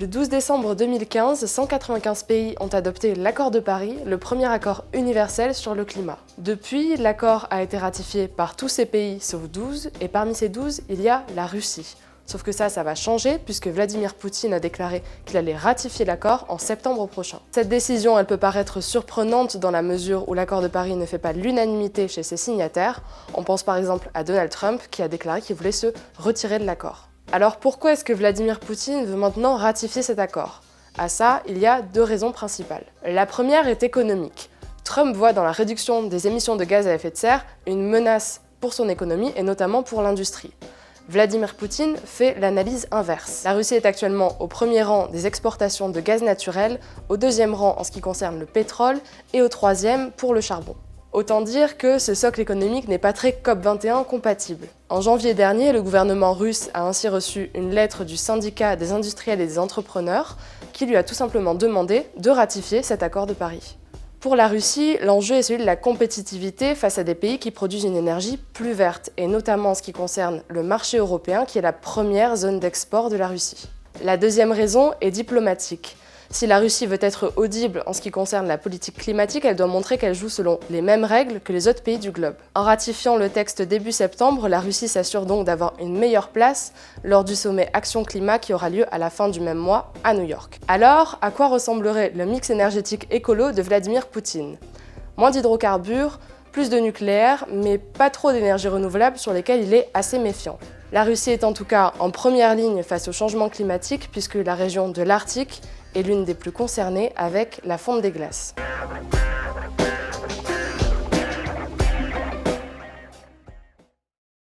Le 12 décembre 2015, 195 pays ont adopté l'accord de Paris, le premier accord universel sur le climat. Depuis, l'accord a été ratifié par tous ces pays sauf 12, et parmi ces 12, il y a la Russie. Sauf que ça va changer puisque Vladimir Poutine a déclaré qu'il allait ratifier l'accord en septembre prochain. Cette décision, elle peut paraître surprenante dans la mesure où l'accord de Paris ne fait pas l'unanimité chez ses signataires. On pense par exemple à Donald Trump qui a déclaré qu'il voulait se retirer de l'accord. Alors pourquoi est-ce que Vladimir Poutine veut maintenant ratifier cet accord? À ça, il y a deux raisons principales. La première est économique. Trump voit dans la réduction des émissions de gaz à effet de serre une menace pour son économie et notamment pour l'industrie. Vladimir Poutine fait l'analyse inverse. La Russie est actuellement au premier rang des exportations de gaz naturel, au deuxième rang en ce qui concerne le pétrole et au troisième pour le charbon. Autant dire que ce socle économique n'est pas très COP21 compatible. En janvier dernier, le gouvernement russe a ainsi reçu une lettre du syndicat des industriels et des entrepreneurs qui lui a tout simplement demandé de ratifier cet accord de Paris. Pour la Russie, l'enjeu est celui de la compétitivité face à des pays qui produisent une énergie plus verte, et notamment en ce qui concerne le marché européen qui est la première zone d'export de la Russie. La deuxième raison est diplomatique. Si la Russie veut être audible en ce qui concerne la politique climatique, elle doit montrer qu'elle joue selon les mêmes règles que les autres pays du globe. En ratifiant le texte début septembre, la Russie s'assure donc d'avoir une meilleure place lors du sommet Action Climat qui aura lieu à la fin du même mois à New York. Alors, à quoi ressemblerait le mix énergétique écolo de Vladimir Poutine? Moins d'hydrocarbures, plus de nucléaire, mais pas trop d'énergie renouvelable sur lesquelles il est assez méfiant. La Russie est en tout cas en première ligne face au changement climatique puisque la région de l'Arctique est l'une des plus concernées avec la fonte des glaces.